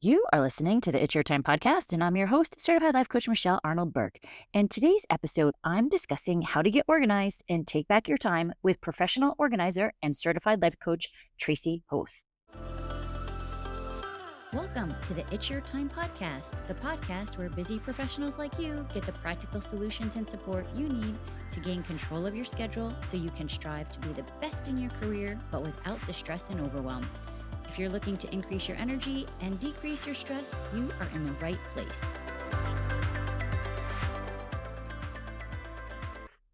You are listening to the It's Your Time podcast, and I'm your host, Certified Life Coach Michelle Arnold Burke. In today's episode, I'm discussing how to get organized and take back your time with professional organizer and certified life coach, Tracy Hoth. Welcome to the It's Your Time podcast, the podcast where busy professionals like you get the practical solutions and support you need to gain control of your schedule so you can strive to be the best in your career, but without the stress and overwhelm. If you're looking to increase your energy and decrease your stress, you are in the right place.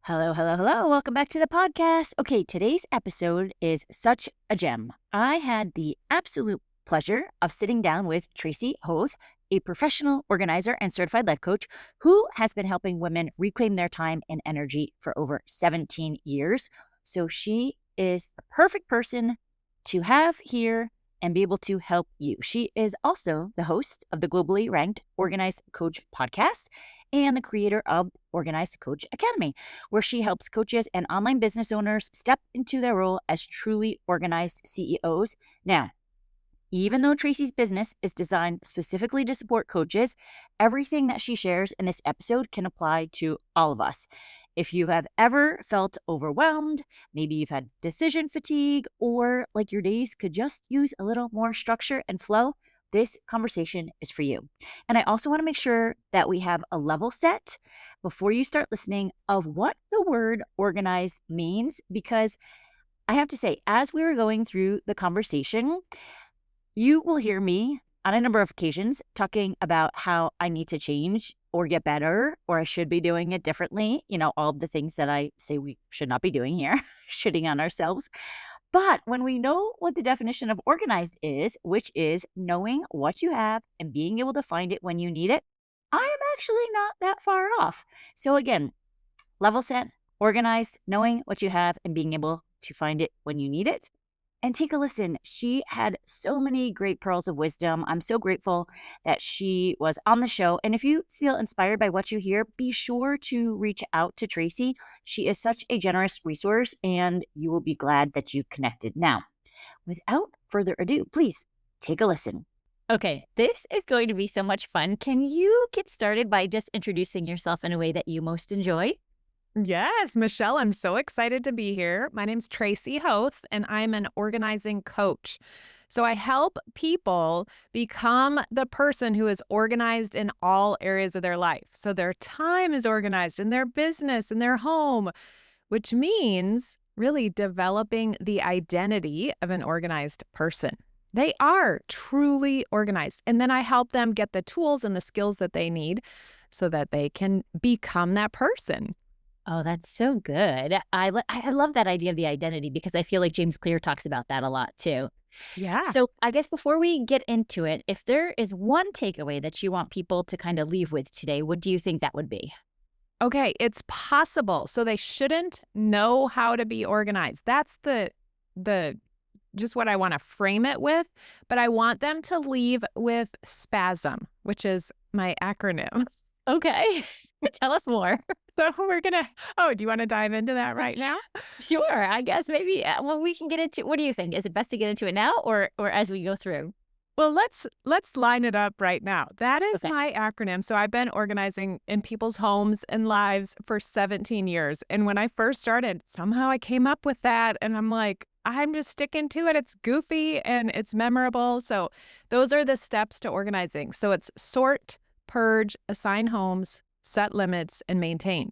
Hello. Welcome back to the podcast. Okay, today's episode is such a gem. I had the absolute pleasure of sitting down with Tracy Hoth, a professional organizer and certified life coach who has been helping women reclaim their time and energy for over 17 years. So she is the perfect person to have here and be able to help you. She is also the host of the globally ranked Organized Coach podcast and the creator of Organized Coach Academy, where she helps coaches and online business owners step into their role as truly organized CEOs. Now, even though Tracy's business is designed specifically to support coaches, everything that she shares in this episode can apply to all of us. If you have ever felt overwhelmed, maybe you've had decision fatigue, or like your days could just use a little more structure and flow, this conversation is for you. And I also want to make sure that we have a level set before you start listening of what the word organized means, because I have to say, as we were going through the conversation, you will hear me on a number of occasions talking about how I need to change or get better, or I should be doing it differently. You know, all of the things that I say we should not be doing here, shitting on ourselves. But when we know what the definition of organized is, which is knowing what you have and being able to find it when you need it, I am actually not that far off. So again, level set, organized, knowing what you have and being able to find it when you need it. And take a listen. She had so many great pearls of wisdom. I'm so grateful that she was on the show. And if you feel inspired by what you hear, be sure to reach out to Tracy. She is such a generous resource, and you will be glad that you connected. Now, without further ado, please take a listen. Okay, this is going to be so much fun. Can you get started by just introducing yourself in a way that you most enjoy? Yes, Michelle, I'm so excited to be here. My name's Tracy Hoth, and I'm an organizing coach. So I help people become the person who is organized in all areas of their life. So their time is organized in their business, in their home, which means really developing the identity of an organized person. They are truly organized. And then I help them get the tools and the skills that they need so that they can become that person. Oh, that's so good. I love that idea of the identity because I feel like James Clear talks about that a lot too. Yeah. So I guess before we get into it, if there is one takeaway that you want people to kind of leave with today, what do you think that would be? Okay, it's possible. So they shouldn't know how to be organized. That's the just what I want to frame it with, but I want them to leave with SPASM, which is my acronym. Okay. Tell us more. So do you want to dive into that right now? Sure. I guess maybe well, we can get into, what do you think? Is it best to get into it now or as we go through? Well, let's line it up right now. That is Okay. my acronym. So I've been organizing in people's homes and lives for 17 years. And when I first started, somehow I came up with that and I'm like, I'm just sticking to it. It's goofy and it's memorable. So those are the steps to organizing. So it's sort, purge, assign homes, set limits, and maintain.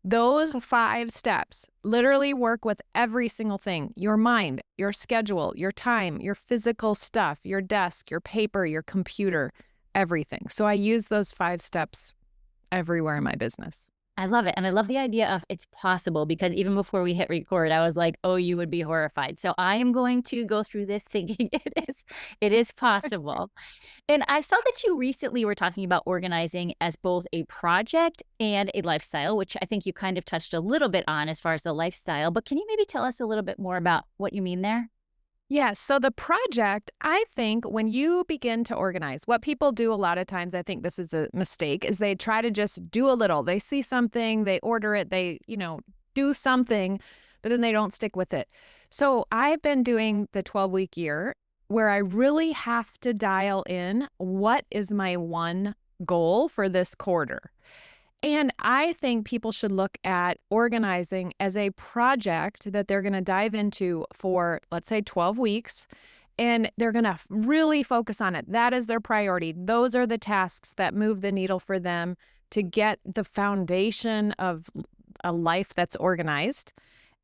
Those 5 steps literally work with every single thing: your mind, your schedule, your time, your physical stuff, your desk, your paper, your computer, everything. So I use those 5 steps everywhere in my business. I love it. And I love the idea of it's possible because even before we hit record, I was like, oh, you would be horrified. So I am going to go through this thinking it is possible. And I saw that you recently were talking about organizing as both a project and a lifestyle, which I think you kind of touched a little bit on as far as the lifestyle. But can you maybe tell us a little bit more about what you mean there? Yeah, so the project, I think when you begin to organize, what people do a lot of times, I think this is a mistake, is they try to just do a little. They see something, they order it, they, do something, but then they don't stick with it. So I've been doing the 12-week year where I really have to dial in what is my one goal for this quarter. And I think people should look at organizing as a project that they're going to dive into for, let's say, 12 weeks. And they're going to really focus on it. That is their priority. Those are the tasks that move the needle for them to get the foundation of a life that's organized.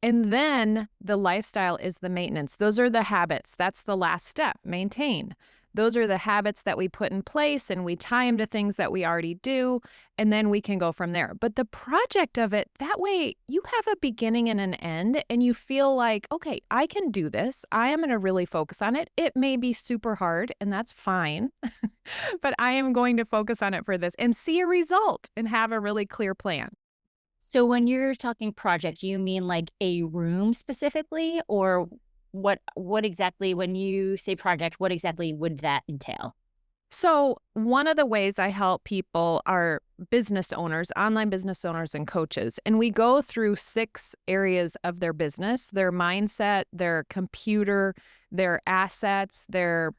And then the lifestyle is the maintenance. Those are the habits. That's the last step, maintain. Those are the habits that we put in place and we tie them to things that we already do, and then we can go from there. But the project of it, that way you have a beginning and an end, and you feel like, okay, I can do this. I am going to really focus on it. It may be super hard, and that's fine, but I am going to focus on it for this and see a result and have a really clear plan. So when you're talking project, do you mean like a room specifically, or what exactly, when you say project, what exactly would that entail? So, one of the ways I help people are business owners, online business owners, and coaches. And we go through 6 areas of their business: their mindset, their computer, their assets, their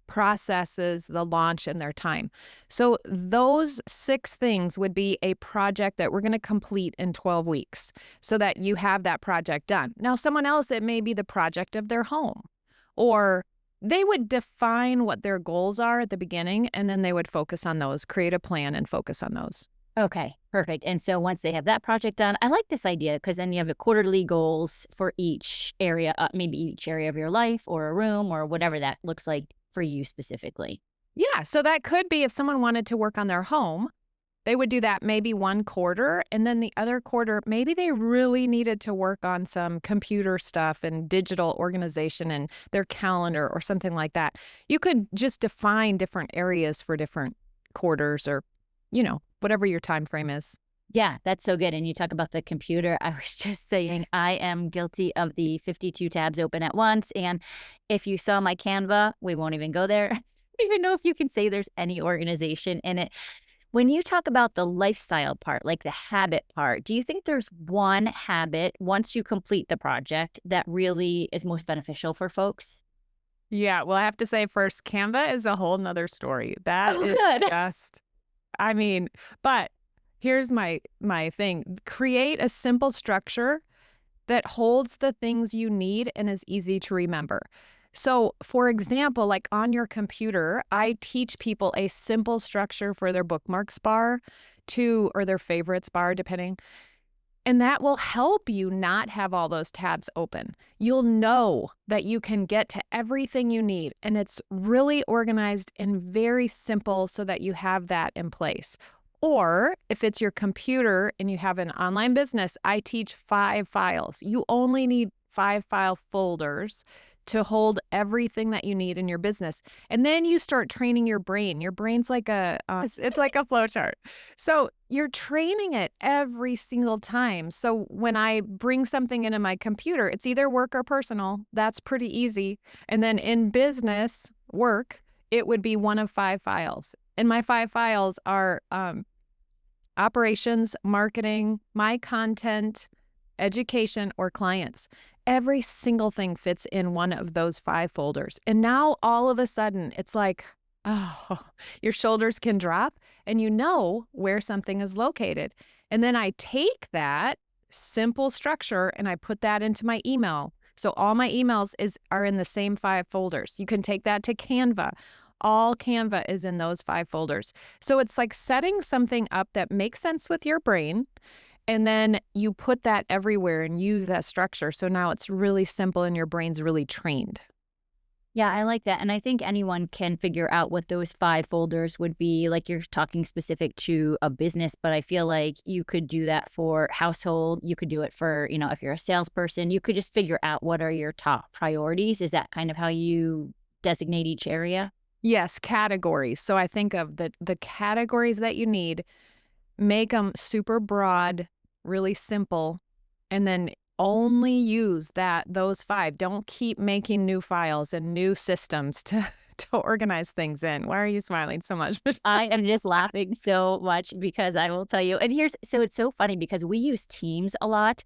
processes, the launch, and their time. So, those 6 things would be a project that we're going to complete in 12 weeks so that you have that project done. Now, someone else, it may be the project of their home, or they would define what their goals are at the beginning, and then they would focus on those, create a plan and focus on those. Okay, perfect. And so once they have that project done, I like this idea because then you have the quarterly goals for each area, maybe each area of your life or a room or whatever that looks like for you specifically. Yeah, so that could be if someone wanted to work on their home, they would do that maybe one quarter, and then the other quarter, maybe they really needed to work on some computer stuff and digital organization and their calendar or something like that. You could just define different areas for different quarters, or, whatever your time frame is. Yeah, that's so good. And you talk about the computer. I was just saying I am guilty of the 52 tabs open at once. And if you saw my Canva, we won't even go there. I don't even know if you can say there's any organization in it. When you talk about the lifestyle part, like the habit part, do you think there's one habit once you complete the project that really is most beneficial for folks? Yeah, well, I have to say first, Canva is a whole nother story. That Oh, is good. just, I mean, but here's my thing. Create a simple structure that holds the things you need and is easy to remember. So, for example, like on your computer, I teach people a simple structure for their bookmarks bar or their favorites bar, depending. And that will help you not have all those tabs open. You'll know that you can get to everything you need, and it's really organized and very simple so that you have that in place. Or if it's your computer and you have an online business, I teach 5 files. You only need 5 file folders to hold everything that you need in your business. And then you start training your brain. Your brain's like it's like a flow chart. So you're training it every single time. So when I bring something into my computer, it's either work or personal. That's pretty easy. And then in business work, it would be one of 5 files. And my 5 files are operations, marketing, my content, education, or clients. Every single thing fits in one of those 5 folders. And now all of a sudden it's like, oh, your shoulders can drop and you know where something is located. And then I take that simple structure and I put that into my email. So all my emails are in the same 5 folders. You can take that to Canva. All Canva is in those 5 folders. So it's like setting something up that makes sense with your brain, and then you put that everywhere and use that structure. So now it's really simple and your brain's really trained. Yeah, I like that. And I think anyone can figure out what those 5 folders would be. Like you're talking specific to a business, but I feel like you could do that for household. You could do it for, if you're a salesperson, you could just figure out what are your top priorities. Is that kind of how you designate each area? Yes, categories. So I think of the categories that you need, make them super broad, really simple, and then only use those 5. Don't keep making new files and new systems to to organize things in. Why are you smiling so much? I am just laughing so much because I will tell you, and it's so funny because we use Teams a lot.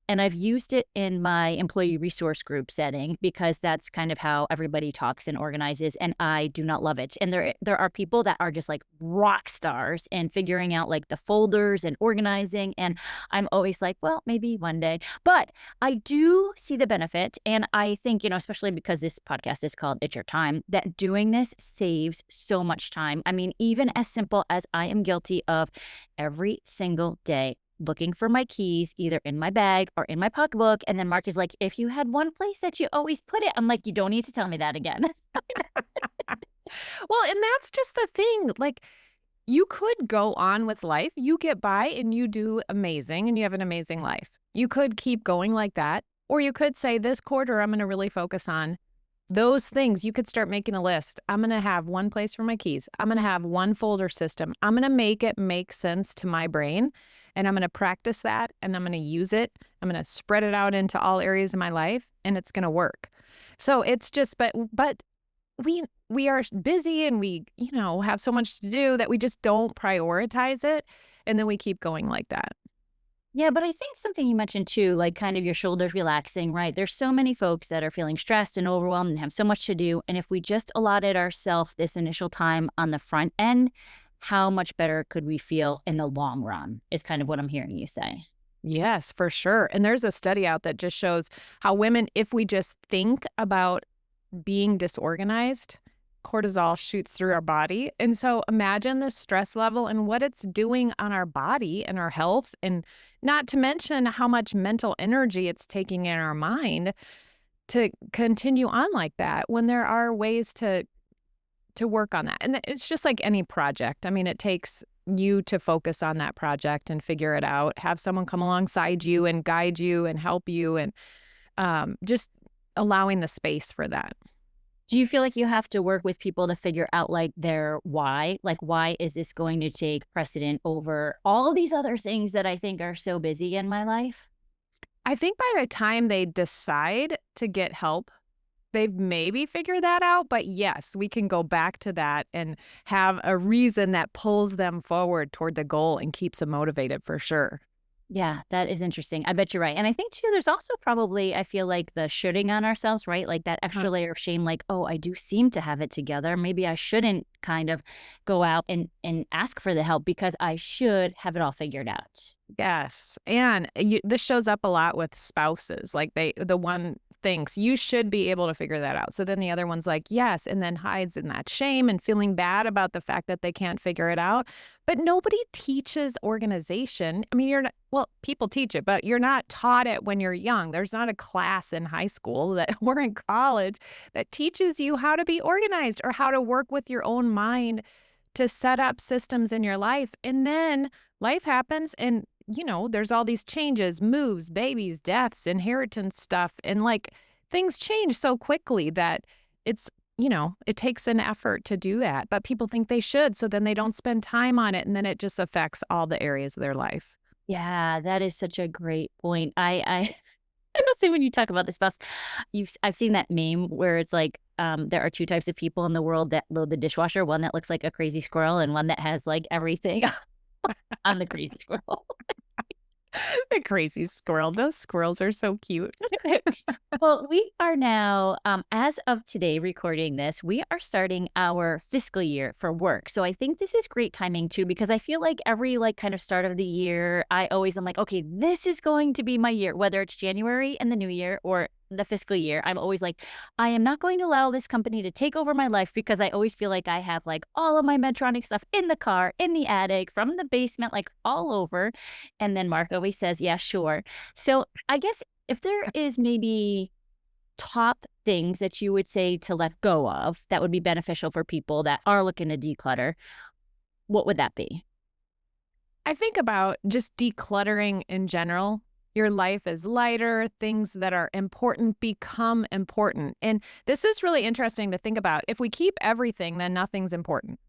And I've used it in my employee resource group setting because that's kind of how everybody talks and organizes, and I do not love it. And there are people that are just like rock stars in figuring out like the folders and organizing, and I'm always like, well, maybe one day. But I do see the benefit, and I think, especially because this podcast is called It's Your Time, that doing this saves so much time. I mean, even as simple as I am guilty of every single day looking for my keys either in my bag or in my pocketbook. And then Mark is like, if you had one place that you always put it, I'm like, you don't need to tell me that again. Well, and that's just the thing. Like, you could go on with life. You get by and you do amazing and you have an amazing life. You could keep going like that. Or you could say, this quarter, I'm going to really focus on those things. You could start making a list. I'm going to have one place for my keys. I'm going to have one folder system. I'm going to make it make sense to my brain. And I'm going to practice that and I'm going to use it. I'm going to spread it out into all areas of my life and it's going to work. So it's just, but we are busy and we, have so much to do that we just don't prioritize it. And then we keep going like that. Yeah, but I think something you mentioned too, like kind of your shoulders relaxing, right? There's so many folks that are feeling stressed and overwhelmed and have so much to do. And if we just allotted ourselves this initial time on the front end, how much better could we feel in the long run is kind of what I'm hearing you say. Yes, for sure. And there's a study out that just shows how women, if we just think about being disorganized, cortisol shoots through our body. And so imagine the stress level and what it's doing on our body and our health, and not to mention how much mental energy it's taking in our mind to continue on like that when there are ways to work on that. And it's just like any project. I mean, it takes you to focus on that project and figure it out, have someone come alongside you and guide you and help you, and just allowing the space for that. Do you feel like you have to work with people to figure out like their why? Like, why is this going to take precedent over all these other things that I think are so busy in my life? I think by the time they decide to get help, they've maybe figured that out. But yes, we can go back to that and have a reason that pulls them forward toward the goal and keeps them motivated for sure. Yeah, that is interesting. I bet you're right. And I think too, there's also probably, I feel like the shooting on ourselves, right? Like that Uh, extra layer of shame, like, oh, I do seem to have it together. Maybe I shouldn't kind of go out and ask for the help because I should have it all figured out. Yes. And this shows up a lot with spouses. Like the one thinks you should be able to figure that out. So then the other one's like, yes, and then hides in that shame and feeling bad about the fact that they can't figure it out. But nobody teaches organization. I mean, people teach it, but you're not taught it when you're young. There's not a class in high school that or in college that teaches you how to be organized or how to work with your own mind to set up systems in your life. And then life happens and there's all these changes, moves, babies, deaths, inheritance stuff. And like things change so quickly that it takes an effort to do that. But people think they should. So then they don't spend time on it. And then it just affects all the areas of their life. Yeah, that is such a great point. I will say when you talk about the spouse, I've seen that meme where it's like there are two types of people in the world that load the dishwasher, one that looks like a crazy squirrel and one that has like everything on the crazy squirrel. The crazy squirrel. Those squirrels are so cute. Well, we are now, as of today, recording this, we are starting our fiscal year for work. So I think this is great timing too, because I feel like every like kind of start of the year, I always am like, okay, this is going to be my year, whether it's January and the new year or the fiscal year. I'm always like, I am not going to allow this company to take over my life because I always feel like I have like all of my Medtronic stuff in the car, in the attic, from the basement, like all over. And then Mark always says, yeah, sure. So I guess if there is maybe top things that you would say to let go of that would be beneficial for people that are looking to declutter, what would that be? I think about just decluttering in general. Your life is lighter. Things that are important become important. And this is really interesting to think about. If we keep everything, then nothing's important.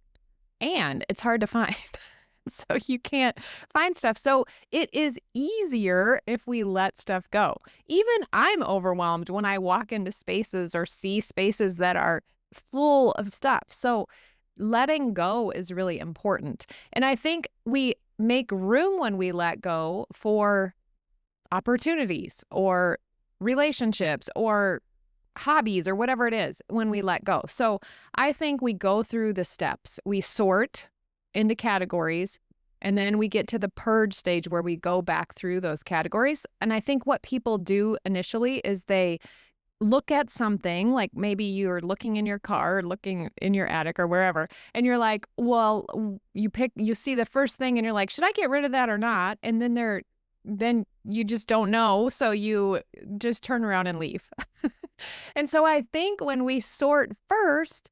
And it's hard to find. So you can't find stuff. So it is easier if we let stuff go. Even I'm overwhelmed when I walk into spaces or see spaces that are full of stuff. So letting go is really important. And I think we make room when we let go for opportunities or relationships or hobbies or whatever it is when we let go. So I think we go through the steps. We sort into categories, and then we get to the purge stage where we go back through those categories. And I think what people do initially is they look at something, like maybe you're looking in your car or looking in your attic or wherever, and you're like, well, you see the first thing and you're like, should I get rid of that or not? And then you just don't know. So you just turn around and leave. And so I think when we sort first,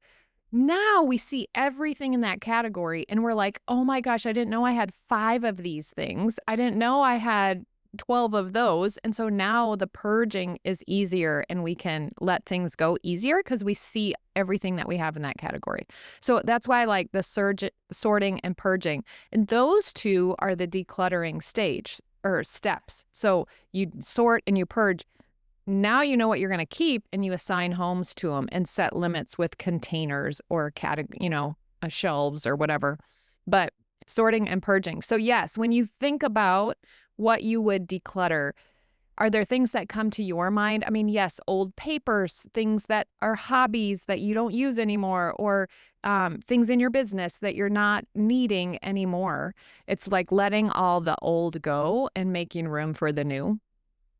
now we see everything in that category and we're like, oh my gosh, I didn't know I had 5 of these things. I didn't know I had 12 of those. And so now the purging is easier and we can let things go easier because we see everything that we have in that category. So that's why I like the sorting and purging. And those two are the decluttering stage or steps. So you sort and you purge. Now you know what you're going to keep and you assign homes to them and set limits with containers or shelves or whatever. But sorting and purging. So yes, when you think about what you would declutter, are there things that come to your mind? I mean, yes, old papers, things that are hobbies that you don't use anymore, or things in your business that you're not needing anymore. It's like letting all the old go and making room for the new.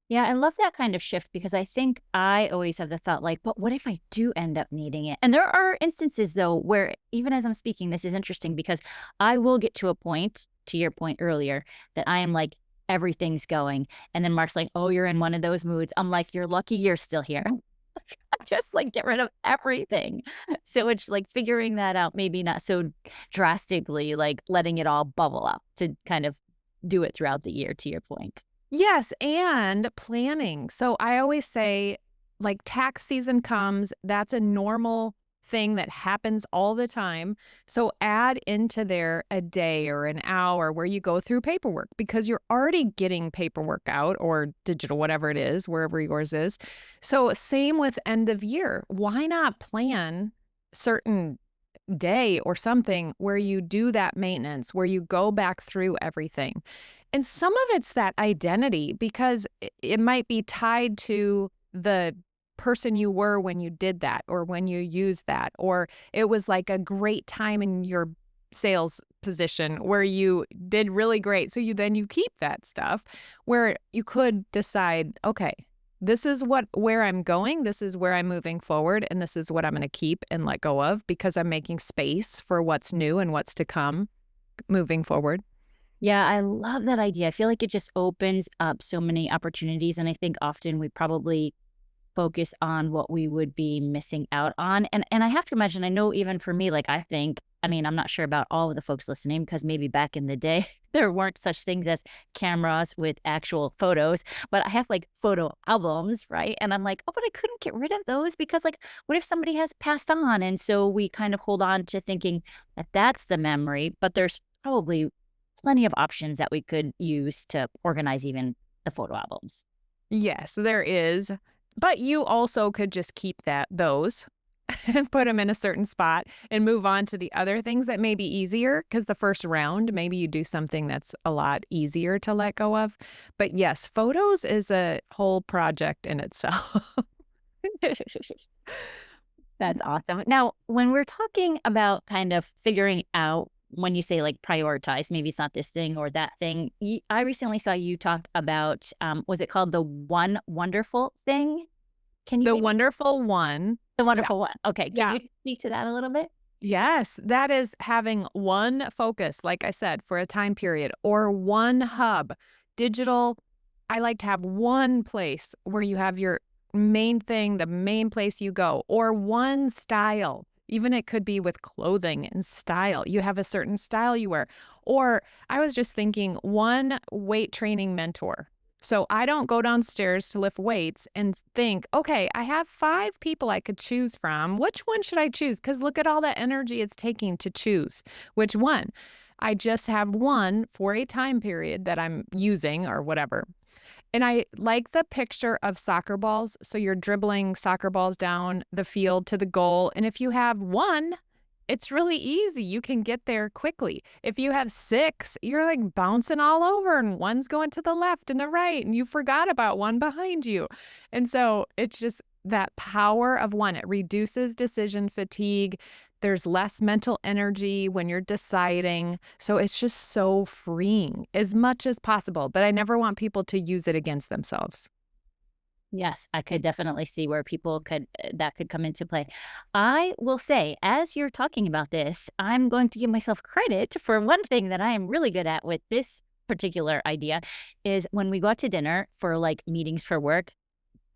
Yeah, I love that kind of shift because I think I always have the thought like, but what if I do end up needing it? And there are instances though where even as I'm speaking, this is interesting because I will get to a point, to your point earlier, that I am like, everything's going. And then Mark's like, oh, you're in one of those moods. I'm like, you're lucky you're still here. Just like get rid of everything. So it's like figuring that out, maybe not so drastically, like letting it all bubble up to kind of do it throughout the year, to your point. Yes, and planning. So I always say, like, tax season comes, that's a normal thing that happens all the time. So add into there a day or an hour where you go through paperwork because you're already getting paperwork out or digital, whatever it is, wherever yours is. So same with end of year. Why not plan certain day or something where you do that maintenance, where you go back through everything? And some of it's that identity because it might be tied to the person you were when you did that or when you used that, or it was like a great time in your sales position where you did really great. So you keep that stuff where you could decide, okay, this is where I'm going, this is where I'm moving forward, and this is what I'm going to keep and let go of because I'm making space for what's new and what's to come moving forward. Yeah, I love that idea. I feel like it just opens up so many opportunities. And I think often we probably focus on what we would be missing out on. And I have to imagine, I know even for me, like I think, I mean, I'm not sure about all of the folks listening because maybe back in the day there weren't such things as cameras with actual photos, but I have like photo albums, right? And I'm like, oh, but I couldn't get rid of those because like, what if somebody has passed on? And so we kind of hold on to thinking that that's the memory, but there's probably plenty of options that we could use to organize even the photo albums. Yes, there is. But you also could just keep those and put them in a certain spot and move on to the other things that may be easier because the first round, maybe you do something that's a lot easier to let go of. But yes, photos is a whole project in itself. That's awesome. Now, when we're talking about kind of figuring out when you say like prioritize, maybe it's not this thing or that thing. I recently saw you talk about, was it called the one wonderful thing? Can you The maybe wonderful one. the Yeah. wonderful one? Okay. Can Yeah. you speak to that a little bit? Yes, that is having one focus, like I said, for a time period or one hub. Digital, I like to have one place where you have your main thing, the main place you go, or one style. Even it could be with clothing and style. You have a certain style you wear. Or I was just thinking one weight training mentor. So I don't go downstairs to lift weights and think, okay, I have 5 people I could choose from. Which one should I choose? Because look at all the energy it's taking to choose which one. I just have one for a time period that I'm using or whatever. And I like the picture of soccer balls. So you're dribbling soccer balls down the field to the goal. And if you have one, it's really easy. You can get there quickly. If you have 6, you're like bouncing all over and one's going to the left and the right and you forgot about one behind you. And so it's just that power of one. It reduces decision fatigue. There's less mental energy when you're deciding. So it's just so freeing as much as possible. But I never want people to use it against themselves. Yes, I could definitely see where people could that could come into play. I will say, as you're talking about this, I'm going to give myself credit for one thing that I am really good at with this particular idea is when we go out to dinner for like meetings for work,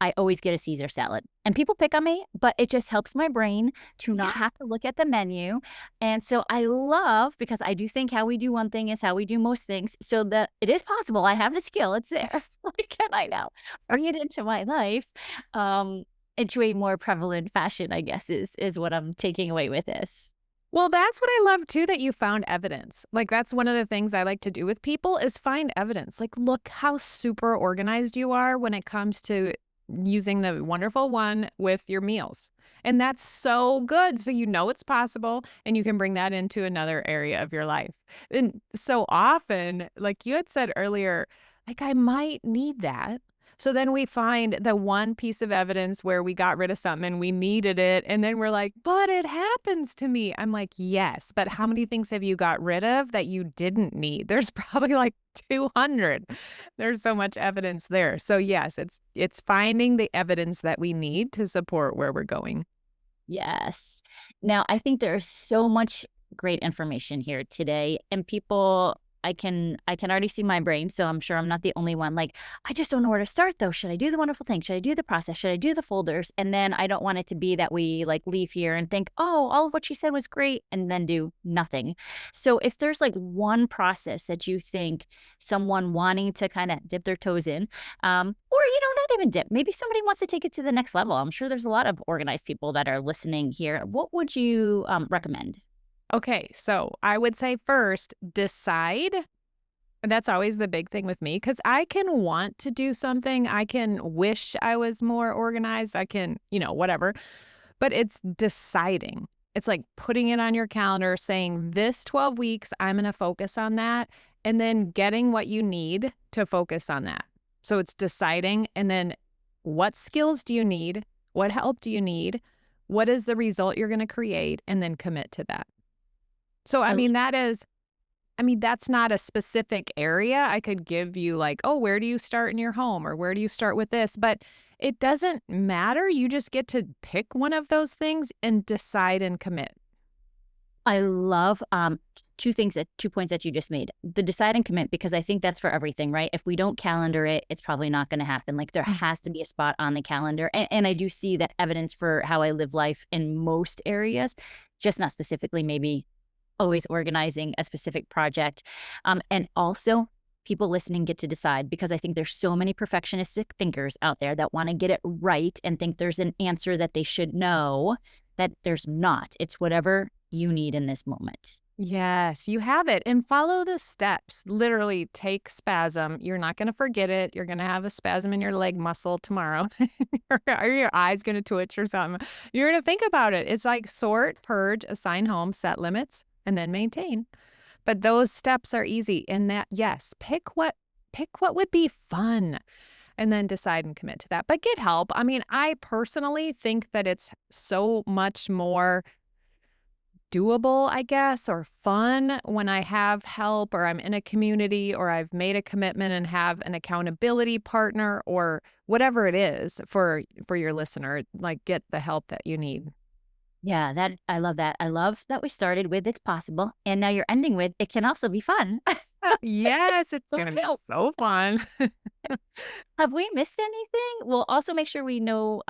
I always get a Caesar salad. And people pick on me, but it just helps my brain to not Yeah. have to look at the menu. And so I love because I do think how we do one thing is how we do most things. So that it is possible. I have the skill. It's there. Why can I now bring it into my life? Um, into a more prevalent fashion, I guess, is what I'm taking away with this. Well, that's what I love too that you found evidence. Like that's one of the things I like to do with people is find evidence. Like look how super organized you are when it comes to using the wonderful one with your meals. And that's so good. So you know it's possible and you can bring that into another area of your life. And so often, like you had said earlier, like I might need that. So then we find the one piece of evidence where we got rid of something and we needed it. And then we're like, but it happens to me. I'm like, yes, but how many things have you got rid of that you didn't need? There's probably like 200. There's so much evidence there. So yes, it's finding the evidence that we need to support where we're going. Yes. Now, I think there's so much great information here today, and people I can already see my brain, so I'm sure I'm not the only one. Like, I just don't know where to start though. Should I do the wonderful thing? Should I do the process? Should I do the folders? And then I don't want it to be that we like leave here and think, oh, all of what she said was great, and then do nothing. So if there's like one process that you think someone wanting to kind of dip their toes in, or, not even dip. Maybe somebody wants to take it to the next level. I'm sure there's a lot of organized people that are listening here. What would you recommend? Okay, so I would say first, decide. And that's always the big thing with me because I can want to do something. I can wish I was more organized. I can, whatever. But it's deciding. It's like putting it on your calendar, saying this 12 weeks, I'm going to focus on that, and then getting what you need to focus on that. So it's deciding, and then what skills do you need? What help do you need? What is the result you're going to create? And then commit to that. So, I that's not a specific area. I could give you like, oh, where do you start in your home or where do you start with this? But it doesn't matter. You just get to pick one of those things and decide and commit. I love, 2 points that you just made. The decide and commit, because I think that's for everything, right? If we don't calendar it, it's probably not gonna happen. Like, there Mm. has to be a spot on the calendar, and I do see that evidence for how I live life in most areas, just not specifically maybe always organizing a specific project. And also, people listening get to decide because I think there's so many perfectionistic thinkers out there that wanna get it right and think there's an answer that they should know that there's not. It's whatever you need in this moment. Yes, you have it. And follow the steps. Literally take spasm. You're not going to forget it. You're going to have a spasm in your leg muscle tomorrow. Or your eyes going to twitch or something. You're going to think about it. It's like sort, purge, assign home, set limits, and then maintain. But those steps are easy. And that, yes, pick what would be fun and then decide and commit to that. But get help. I mean, I personally think that it's so much more doable, I guess, or fun when I have help or I'm in a community or I've made a commitment and have an accountability partner or whatever it is for your listener, like get the help that you need. Yeah, that I love that. I love that we started with it's possible, and now you're ending with it can also be fun. Yes, it's going to be so fun. Have we missed anything? We'll also make sure we know,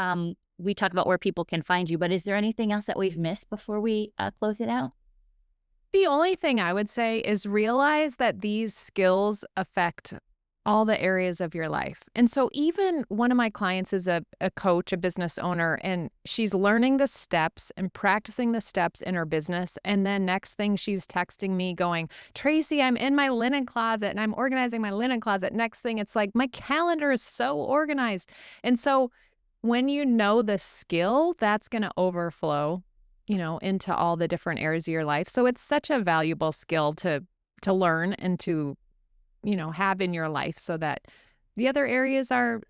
we talk about where people can find you, but is there anything else that we've missed before we close it out? The only thing I would say is realize that these skills affect all the areas of your life. And so even one of my clients is a coach, a business owner, and she's learning the steps and practicing the steps in her business. And then next thing she's texting me going, Tracy, I'm in my linen closet and I'm organizing my linen closet. Next thing it's like, my calendar is so organized. And so when you know the skill, that's going to overflow into all the different areas of your life. So it's such a valuable skill to learn and to, have in your life so that the other areas are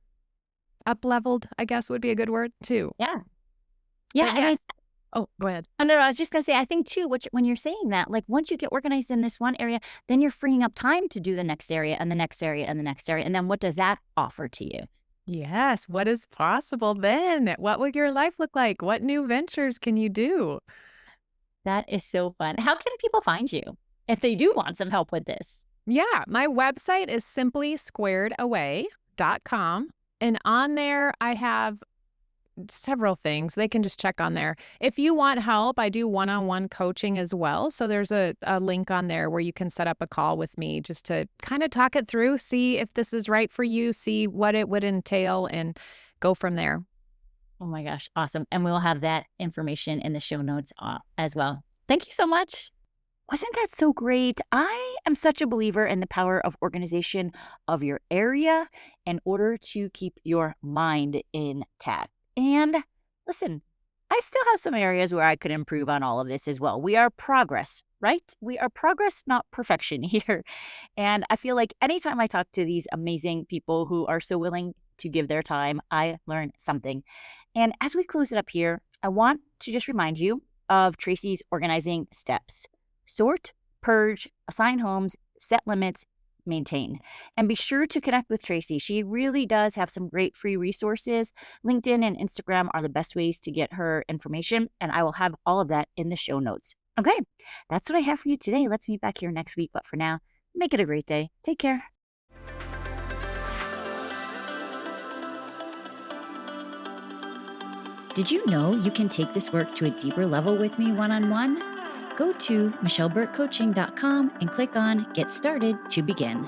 up leveled, I guess would be a good word too. Yeah. Yeah. But And yes. Oh, go ahead. no, I was just going to say, I think too, when you're saying that, like once you get organized in this one area, then you're freeing up time to do the next area and the next area and the next area. And then what does that offer to you? Yes. What is possible then? What will your life look like? What new ventures can you do? That is so fun. How can people find you if they do want some help with this? Yeah, my website is simply squaredaway.com. And on there, I have several things. They can just check on there. If you want help, I do one-on-one coaching as well. So there's a link on there where you can set up a call with me just to kind of talk it through, see if this is right for you, see what it would entail, and go from there. Oh my gosh, awesome. And we'll have that information in the show notes as well. Thank you so much. Wasn't that so great? I am such a believer in the power of organization of your area in order to keep your mind intact. And listen, I still have some areas where I could improve on all of this as well. We are progress, right? We are progress, not perfection here. And I feel like anytime I talk to these amazing people who are so willing to give their time, I learn something. And as we close it up here, I want to just remind you of Tracy's organizing steps: sort, purge, assign homes, set limits, maintain. And be sure to connect with Tracy. She really does have some great free resources. LinkedIn and Instagram are the best ways to get her information, and I will have all of that in the show notes. Okay, that's what I have for you today. Let's meet back here next week. But for now, make it a great day. Take care. Did you know you can take this work to a deeper level with me one-on-one? Go to michelleburkecoaching.com and click on Get Started to begin.